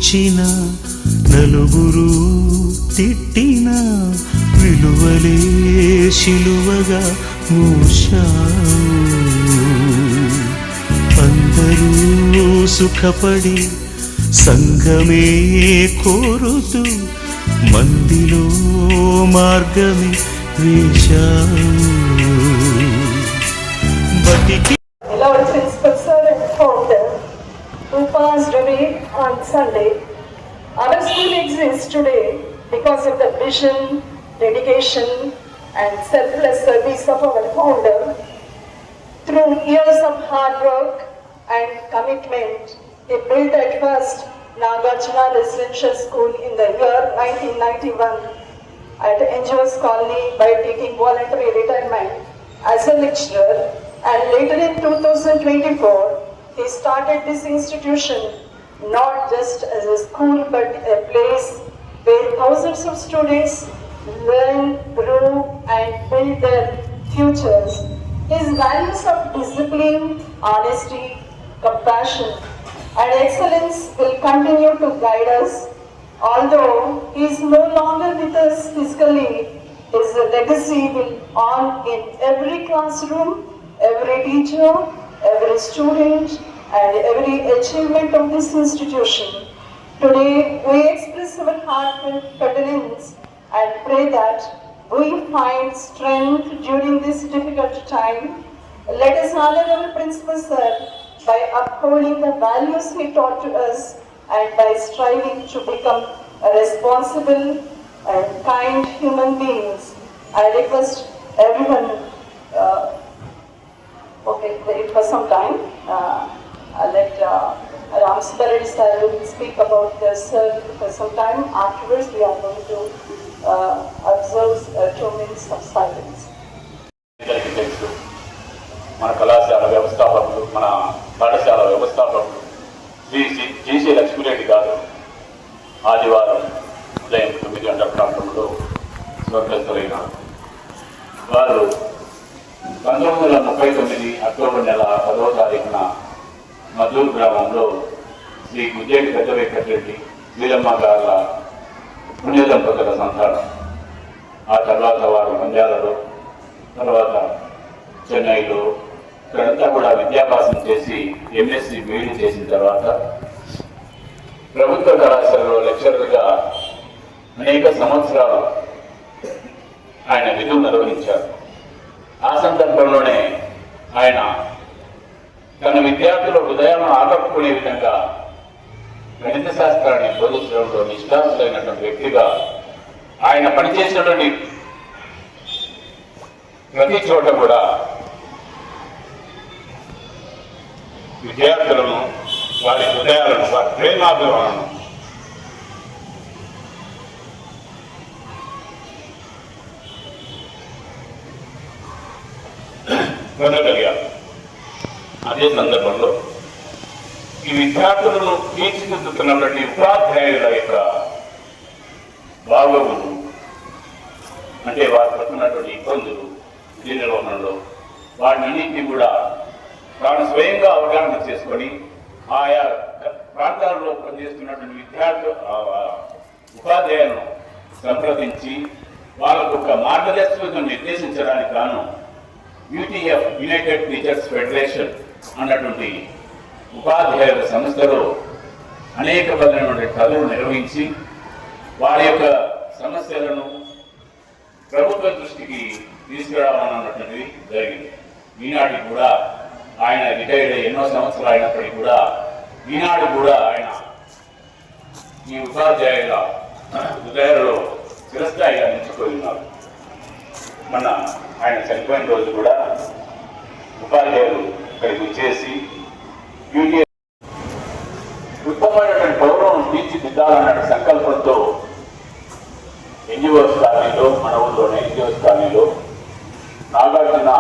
ఇచ్చిన నలుగురు తిట్టిన విలువలే శిలువగా మోశావు. అందరూ సుఖపడి సంఘమే కోరుతూ మందిలో మార్గమే వేశావు. బతికి who passed away on Sunday. Our school exists today because of the vision, dedication and selfless service of our founder. Through years of hard work and commitment, he built at first Nagarjuna Residential School in the year 1991 at NGOs Colony by taking voluntary retirement as a lecturer, and later in 2024 he started this institution not just as a school but a place where thousands of students learn, grow and build their futures. His values of discipline, honesty, compassion and excellence will continue to guide us. Although he is no longer with us physically, his legacy will on in every classroom, every teacher, every student and every achievement of this institution. Today we express our heartfelt condolence and pray that we find strength during this difficult time. Let us honor our principal sir by upholding the values he taught to us and by striving to become a responsible and kind human beings. I request everyone it was some time. I'll let Ram Subbaredi sir will speak about the sir for some time. Afterwards, we are going to observe 2 minutes of silence. మన కళాశాల వ్యవస్థాపకులు, మన పాఠశాల వ్యవస్థాపకులు Shri GC Lakshmi Reddy గారు ఆదివారం ఉదయం 9 గంటల ప్రాంతంలో స్వర్గస్థులైన వారు 1939 అక్టోబర్ నెల 10వ తారీఖున మద్దూరు గ్రామంలో శ్రీ గుజ్జేటి పెద్ద వెంకటరెడ్డి వీరమ్మ గారుల పుణ్య దంపతుల సంతానం. ఆ తర్వాత వారు మండ్యాలలో, తర్వాత చెన్నైలో ఇక్కడంతా కూడా విద్యాభ్యాసం చేసి ఎంఎస్సి బీఈడీ చేసిన తర్వాత ప్రభుత్వ కళాశాలలో లెక్చరర్గా అనేక సంవత్సరాలు ఆయన విధులు నిర్వహించారు. ఆ సందర్భంలోనే ఆయన తన విద్యార్థుల హృదయాలను ఆకట్టుకునే విధంగా గణిత శాస్త్రాన్ని బోధించడంలో నిష్ఠాతులైనటువంటి వ్యక్తిగా ఆయన పనిచేసినటువంటి ప్రతి చోట కూడా విద్యార్థులను, వారి హృదయాలను, వారి ప్రేమాభిమానాలను పొందగలిగారు. అదే సందర్భంలో ఈ విద్యార్థులను తీర్చిదిద్దుతున్నటువంటి ఉపాధ్యాయుల యొక్క బాగోగులు, అంటే వారు పడుతున్నటువంటి ఇబ్బందులు విధి నిర్వహణలో వాటినన్నింటినీ కూడా తాను స్వయంగా అవగాహన చేసుకొని ఆయా ప్రాంతాల్లో పనిచేస్తున్నటువంటి ఉపాధ్యాయులను సంప్రదించి వాళ్ళకు ఒక మార్గదర్శకం నిర్దేశించడానికి గాను యూటీఎఫ్ యునైటెడ్ టీచర్స్ ఫెడరేషన్ అన్నటువంటి ఉపాధ్యాయుల సంస్థలో అనేక బలమైనటువంటి చదువులు నిర్వహించి వారి యొక్క సమస్యలను ప్రభుత్వ దృష్టికి తీసుకురావాలన్నటువంటిది జరిగింది. ఈనాటికి కూడా ఆయన రిటైర్డ్ ఎన్నో సంవత్సరాలు అయినప్పటికీ కూడా ఈనాడు కూడా ఆయన ఈ ఉపాధ్యాయుల హృదయాలలో చిరస్థాయిగా నిలిచిపోయి ఉన్నారు. మన ఆయన చనిపోయిన రోజు కూడా ఉపాధ్యాయులు ఇక్కడికి వచ్చేసి ఉత్తమమైనటువంటి పౌరులను తీర్చిదిద్దాలన్న సంకల్పంతో ఎన్జిఓస్ కాలనీలో, మన ఊళ్ళోనే ఎన్జిఓస్ కాలనీలో నాగార్జున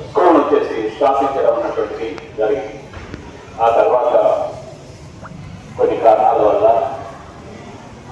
స్కూల్ వచ్చేసి స్థాపించడం అన్నటువంటిది జరిగింది. ఆ తర్వాత కొన్ని కారణాల వల్ల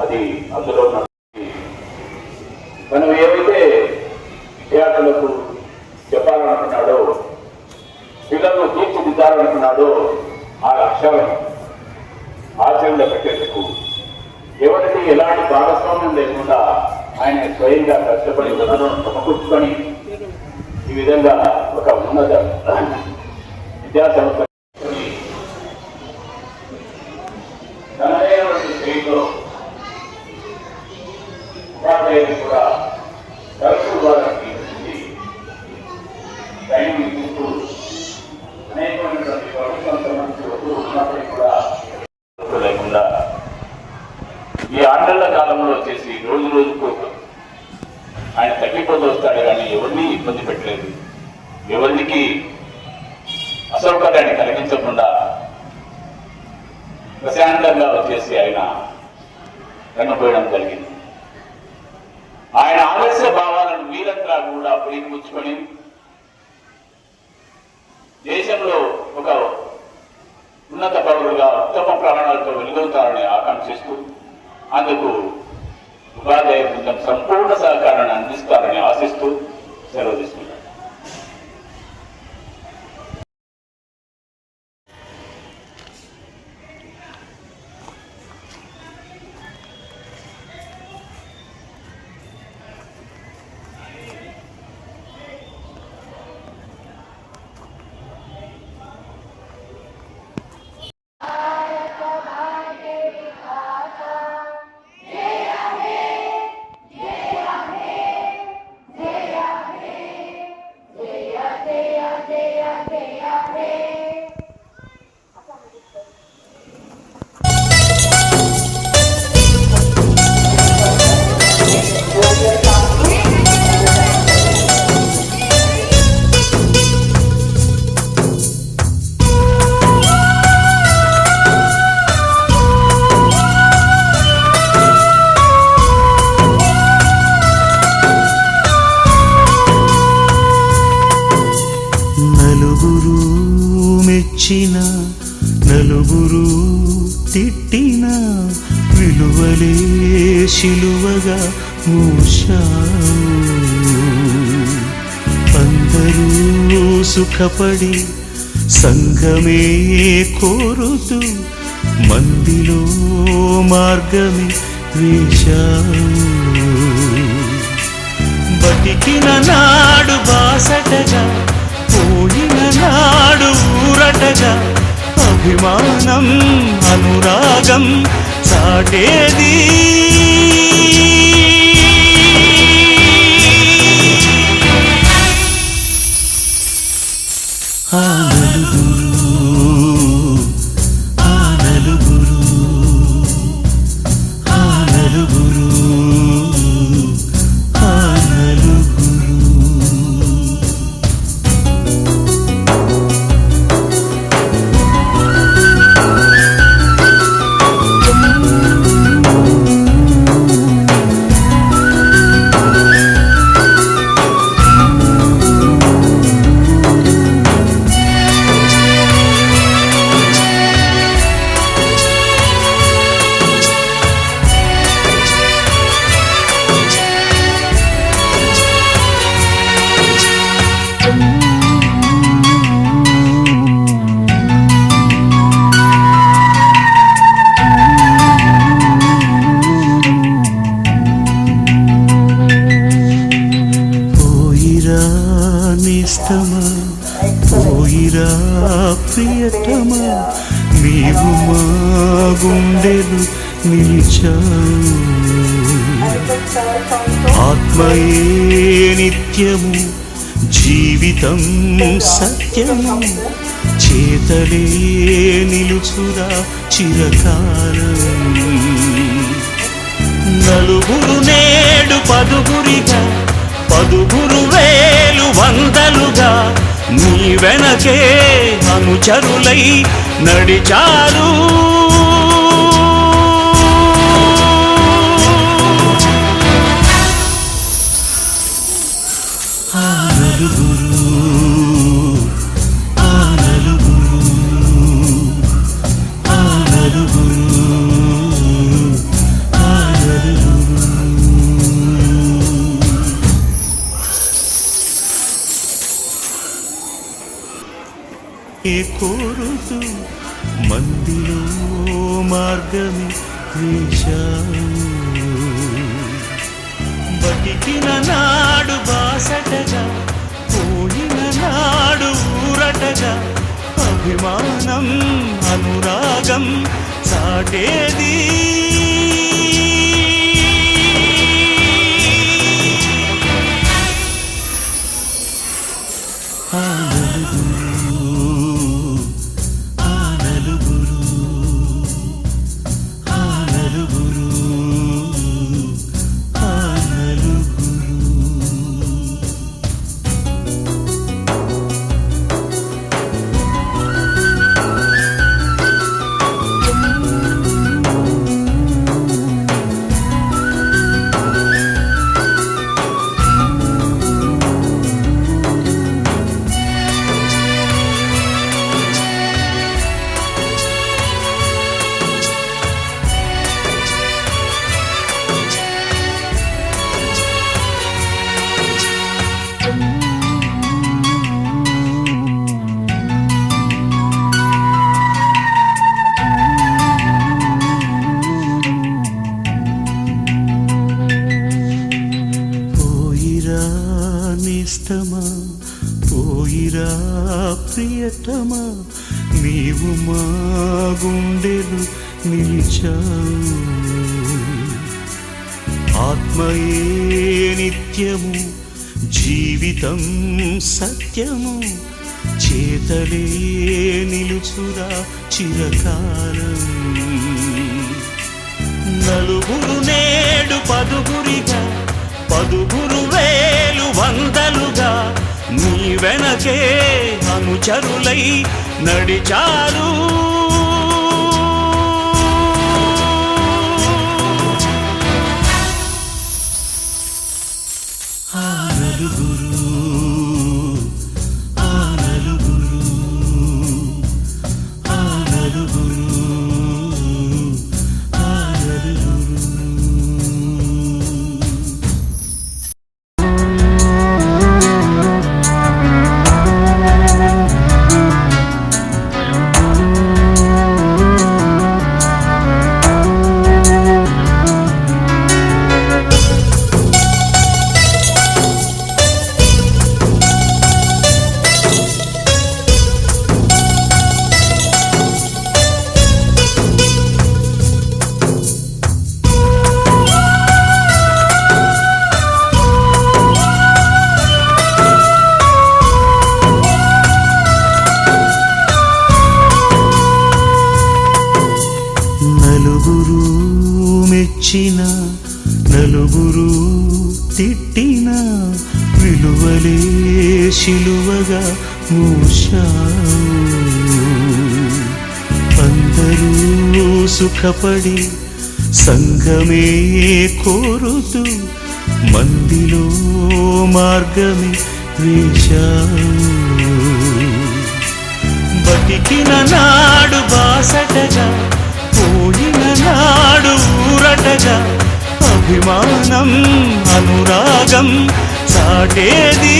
అది అందులో మనం ఏవైతే విద్యార్థులకు చెప్పాలనుకున్నాడో పిల్లలను తీర్చిదిద్దాలి పొందాలనుకున్నాడో ఆ లక్ష్యాలను ఆచరణలో పెట్టేందుకు ఎవరికి ఎలాంటి భాగస్వామ్యం లేకుండా ఆయన స్వయంగా కష్టపడి వనరులను సమకూర్చుకొని ఈ విధంగా ఒక ఉన్నత విద్యాసంస్థ తనదైనటువంటి శ్రేణిలో ఉపాధ్యాయులు కూడా తరచు వారికి ట్రైనింగ్ ఇస్తూ అనేకమైనటువంటి ప్రభుత్వం సంబంధించి ఉన్నప్పటికీ కూడా లేకుండా ఈ ఆందోళన కాలంలో వచ్చేసి రోజు రోజుకు ఆయన తగ్గిపోతూ వస్తాడు కానీ ఎవరిని ఇబ్బంది పెట్టలేదు, ఎవరికి అసౌకర్యాన్ని కలిగించకుండా ప్రశాంతంగా వచ్చేసి ఆయన కన్నుపోయడం జరిగింది. ఆయన ఆదర్శ భావాలను మీరంతా కూడా పులికిపుచ్చుకొని దేశంలో ఒక ఉన్నత పౌరులుగా ఉత్తమ ప్రాణాలతో వెలుగొతారని ఆకాంక్షిస్తూ అందుకు ఉపాధ్యాయ బృందం సంపూర్ణ సహకారాన్ని అందిస్తారని ఆశిస్తూ సెలవు తీసుకున్నారు. నలుగురు తిట్టిన విలువలే శిలువగా మూశావు. అందరూ సుఖపడి సంఘమే కోరుతూ మందిలో మార్గమే వేశావు. బతికిన నాడు బాసటగా పోయిన నాడు ఊరటగా అభిమానం అనురాగం సాటేది. ఆ నలుగురు నేస్తమా పోయిరా ప్రియతమా నీవు మా గుండెలు నిలిచావు. ఆత్మయే నిత్యము జీవితం సత్యము చేతలే నిలుచురా చిరకాలం. నలుగురు నేడు పదుగురిగా పదుగురు వేలు వందలుగా నీ వెనకే అనుచరులై నడిచారు. ఆ నలుగురు ఆ నలుగురు ఆ నలుగురు ఆ నలుగురు. కోరుతూ మందిలో మార్గమే వేశావు. బతికిన నాడు బాసటగా, పోయిన నాడు ఊరటగా, అభిమానం అనురాగం సాటేది. ఆ నలుగురు, ఆ నలుగురు, ఆ నలుగురు. నేస్తమా, పోయిరా ప్రియతమా, నీవు మా గుండెలు నిలిచావు. ఆత్మయే నిత్యము, జీవితం సత్యము, చేతలే నిలుచురా చిరకాలం. నలుగురు నేడు పదుగురిగా, పదుగురు వేలు వందలుగా, నీ వెనకే అనుచరులై నడిచారు. ఆ నలుగురు, ఆ నలుగురు, ఆ నలుగురు, ఆ నలుగురు. నలుగురు మెచ్చిన, నలుగురు తిట్టిన, విలువలే శిలువగా మూశావు. అందరూ సుఖపడి సంఘమే కోరుతూ మందిలో మార్గమే వేశావు. బతికిన నాడు బాసటగా, పోయిన నాడు ఊరటగా, అభిమానం అనురాగం సాటేది.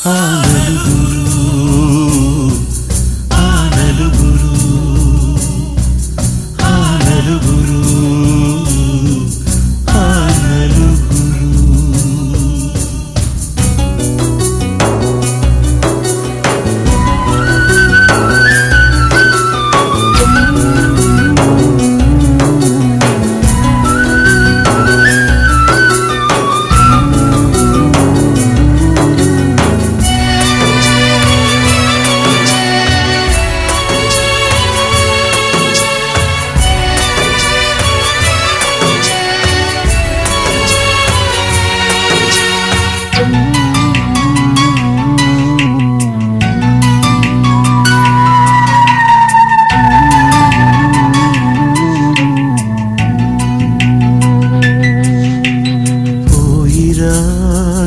ఆ నలుగురు, ఆ నలుగురు, ఆ నలుగురు, ఆ నలుగురు.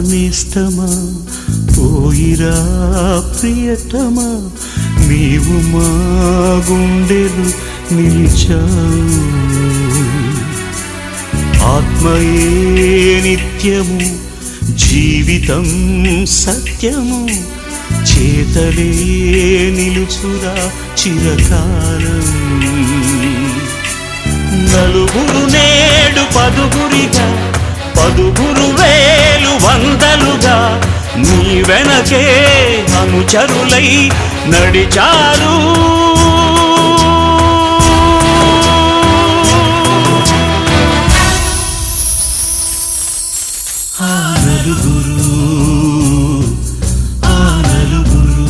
నేస్తమా, పోయిరా ప్రియతమా, నీవు మా గుండెలు నిలిచావు. ఆత్మయే నిత్యము, జీవితం సత్యము, చేతలే నిలుచురా చిరకాలం. నలుగురు నేడు పదుగురిగా, పదుగురు వేలు వందలుగా, నీ వెనకే అనుచరులై నడిచారు. ఆ నలుగురు, ఆ నలుగురు,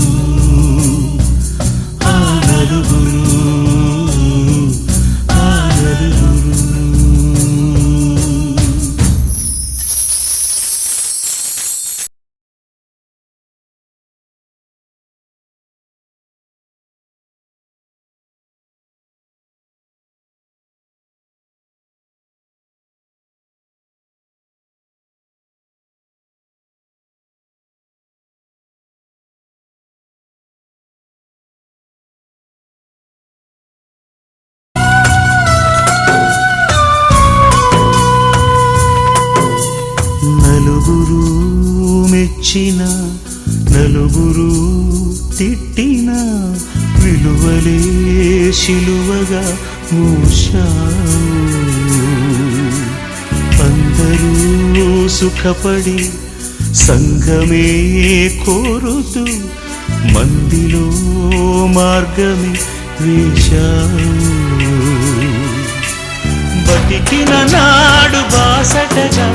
ఆ నలుగురు, ఆ నలుగురు. నలుగురు మెచ్చిన, నలుగురు తిట్టిన, విలువలే శిలువగా మోశావు. అందరూ సుఖపడి సంఘమే కోరుతూ మందిలో మార్గమే వేశావు. బతికిన నాడు బాసటగా,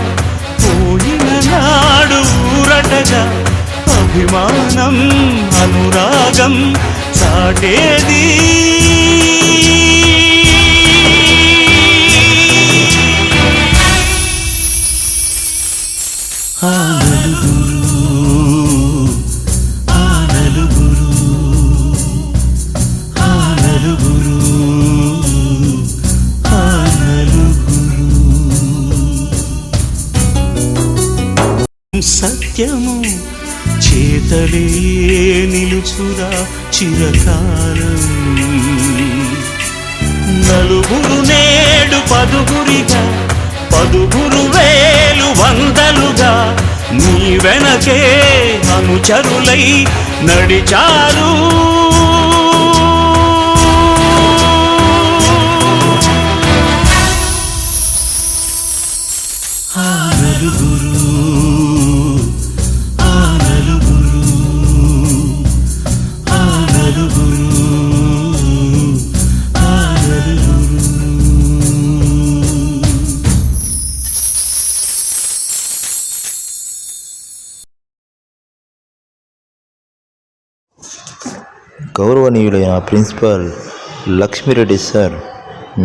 పోయిన నాడు ఊరటగా, అభిమానం అనురాగం సాటేది. ఆ నలుగురు, ఆ నలుగురు, ఆ నలుగురు, ఆ నలుగురు. సత్యము, చేతలే నిలుచురా చిరకాలం. నలుగురు నేడు పదుగురిగా, పదుగురు వేలు వందలుగా, నీ వెనకే అనుచరులై నడిచారు. ఆ నలుగురు, ఆ నలుగురు, ఆ నలుగురు, ఆ నలుగురు. గౌరవనీయులైన ప్రిన్సిపల్ లక్ష్మిరెడ్డి సార్,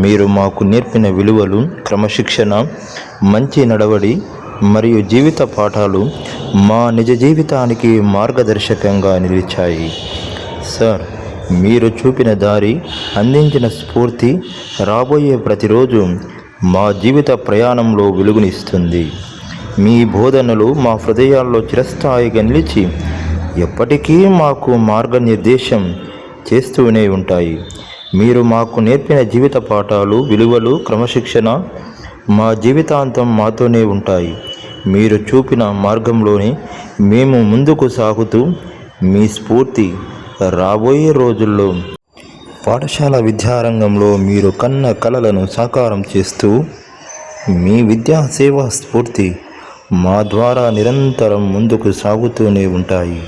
మీరు మాకు నేర్పిన విలువలు, క్రమశిక్షణ, మంచి నడవడి మరియు జీవిత పాఠాలు మా నిజ జీవితానికి మార్గదర్శకంగా నిలిచాయి. సార్, మీరు చూపిన దారి, అందించిన స్ఫూర్తి రాబోయే ప్రతిరోజు మా జీవిత ప్రయాణంలో వెలుగునిస్తుంది. మీ బోధనలు మా హృదయాల్లో చిరస్థాయిగా నిలిచి ఎప్పటికీ మాకు మార్గనిర్దేశం చేస్తూనే ఉంటాయి. మీరు మాకు నేర్పిన జీవిత పాఠాలు, విలువలు, క్రమశిక్షణ మా జీవితాంతం మాతోనే ఉంటాయి. మీరు చూపిన మార్గంలోనే మేము ముందుకు సాగుతూ మీ స్ఫూర్తి రాబోయే రోజుల్లో పాఠశాల విద్యారంగంలో మీరు కన్న కలలను సాకారం చేస్తూ మీ విద్యా సేవా స్ఫూర్తి మా ద్వారా నిరంతరం ముందుకు సాగుతూనే ఉంటాయి.